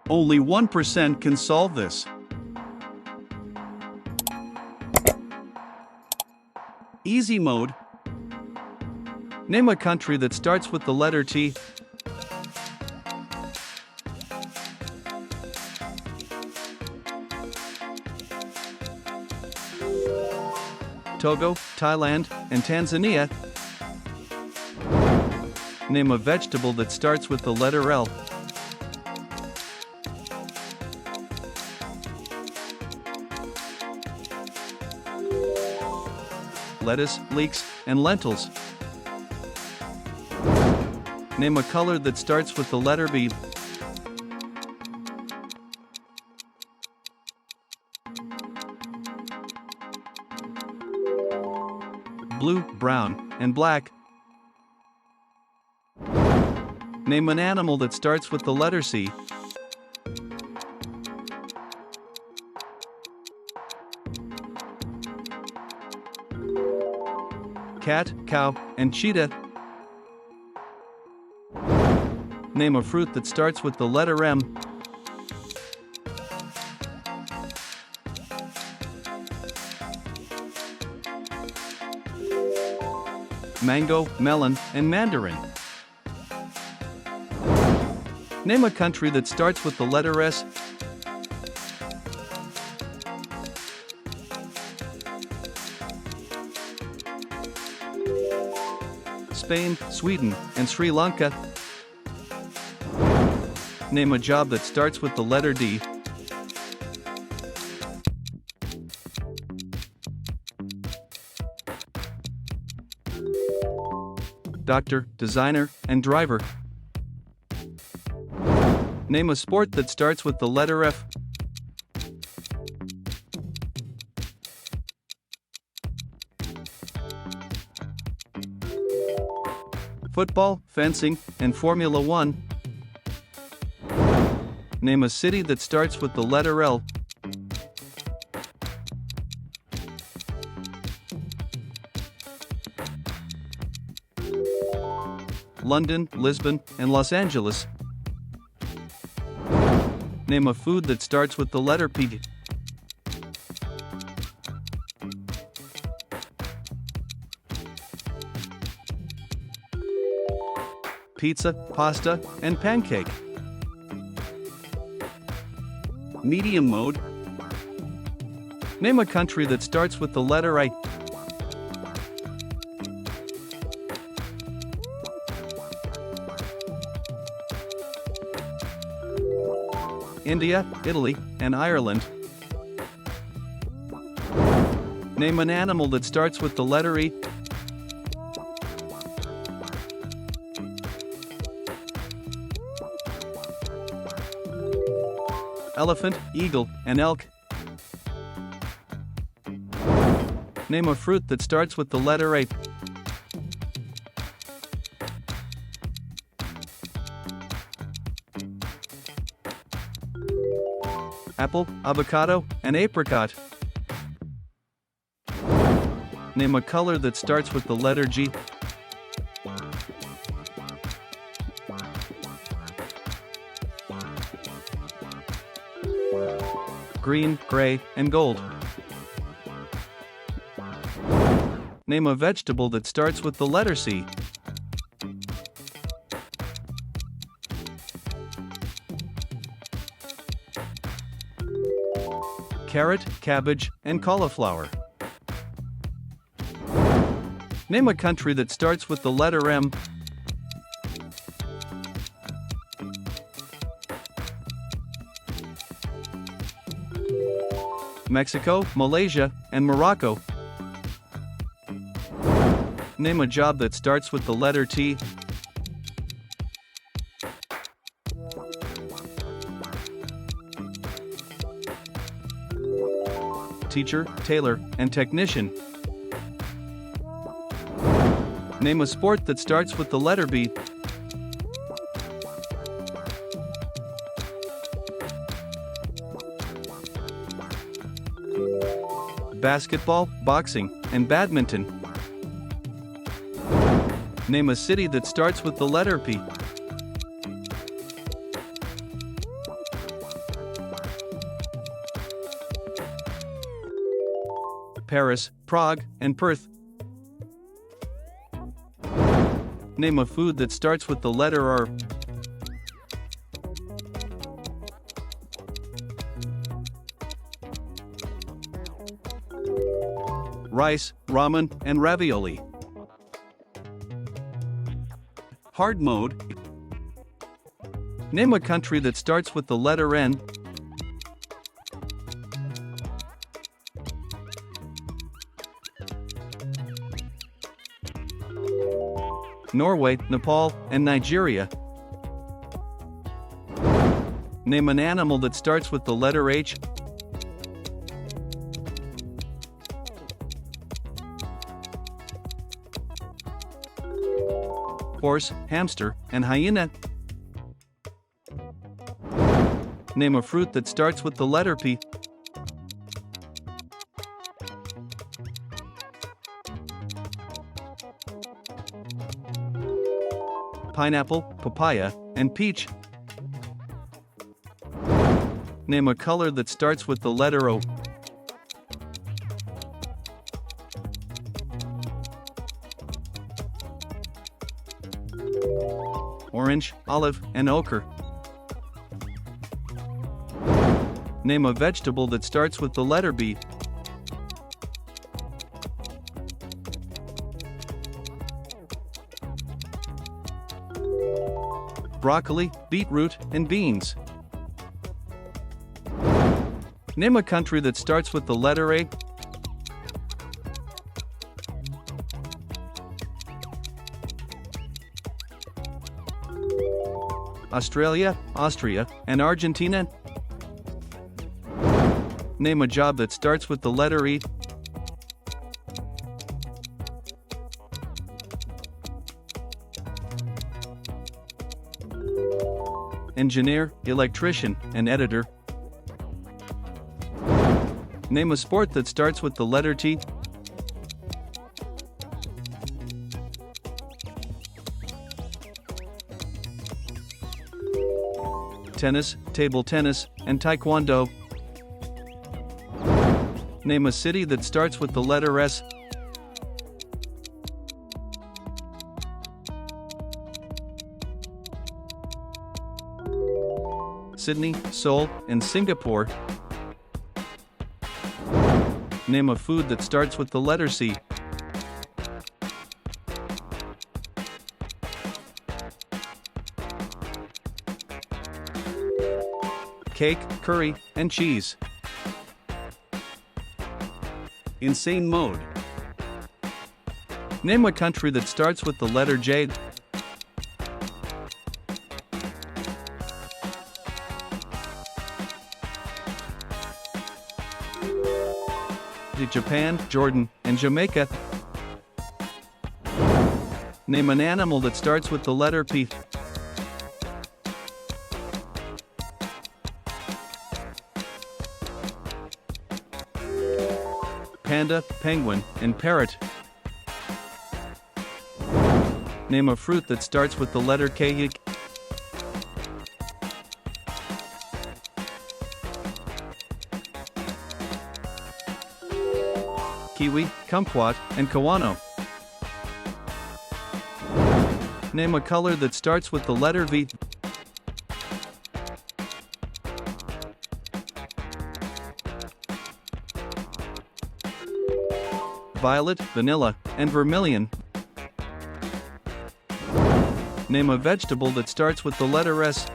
Only 1% can solve this. Easy mode. Name a country that starts with the letter T. Togo, Thailand, and Tanzania. Name a vegetable that starts with the letter L. Lettuce, leeks, and lentils. Name a color that starts with the letter B. Blue, brown, and black. Name an animal that starts with the letter C. Cat, cow, and cheetah. Name a fruit that starts with the letter M. Mango, melon, and mandarin. Name a country that starts with the letter S. Spain, Sweden, and Sri Lanka. Name a job that starts with the letter D. Doctor, designer, and driver. Name a sport that starts with the letter F. Football, fencing, and Formula One. Name a city that starts with the letter L. London, Lisbon, and Los Angeles. Name a food that starts with the letter P. Pizza, pasta, and pancake. Medium mode. Name a country that starts with the letter I. India, Italy, and Ireland. Name an animal that starts with the letter E. Elephant, eagle, and elk. Name a fruit that starts with the letter A. Apple, avocado, and apricot. Name a color that starts with the letter G. Green, gray, and gold. Name a vegetable that starts with the letter C. Carrot, cabbage, and cauliflower. Name a country that starts with the letter M. Mexico, Malaysia, and Morocco. Name a job that starts with the letter T. Teacher, tailor, and technician. Name a sport that starts with the letter B. Basketball, boxing, and badminton. Name a city that starts with the letter P. Paris, Prague, and Perth. Name a food that starts with the letter R. Rice, ramen, and ravioli. Hard mode. Name a country that starts with the letter N. Norway, Nepal, and Nigeria. Name an animal that starts with the letter H. Horse, hamster, and hyena. Name a fruit that starts with the letter P. Pineapple, papaya, and peach. Name a color that starts with the letter O. Orange, olive, and ochre. Name a vegetable that starts with the letter B. Broccoli, beetroot, and beans. Name a country that starts with the letter A. Australia, Austria, and Argentina. Name a job that starts with the letter E. Engineer, electrician, and editor. Name a sport that starts with the letter T. Tennis, table tennis, and taekwondo. Name a city that starts with the letter S. Sydney, Seoul, and Singapore. Name a food that starts with the letter C. Cake, curry, and cheese. Insane mode. Name a country that starts with the letter J. Japan, Jordan, and Jamaica. Name an animal that starts with the letter P. Panda, penguin, and parrot. Name a fruit that starts with the letter K. Kiwi, kumquat, and kawano. Name a color that starts with the letter V. Violet, vanilla, and vermilion. Name a vegetable that starts with the letter S.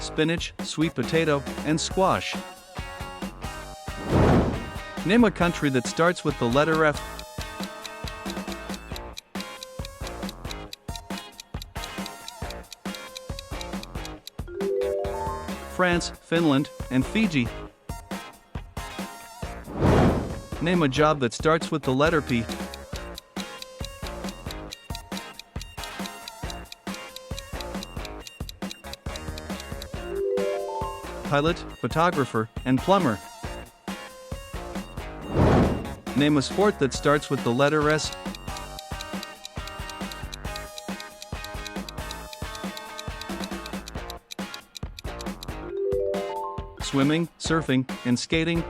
Spinach, sweet potato, and squash. Name a country that starts with the letter F. France, Finland, and Fiji. Name a job that starts with the letter P. Pilot, photographer, and plumber. Name a sport that starts with the letter S. swimming, surfing, and skating?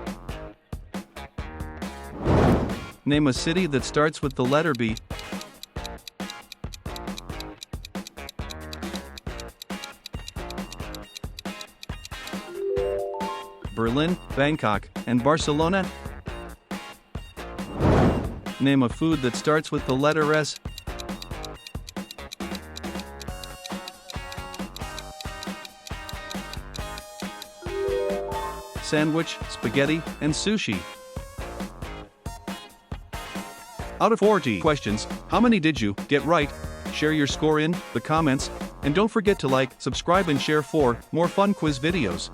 Name a city that starts with the letter B. Berlin, Bangkok, and Barcelona? Name a food that starts with the letter S. Sandwich, spaghetti, and sushi. Out of 40 questions, how many did you get right? Share your score in the comments, and don't forget to like, subscribe and share for more fun quiz videos.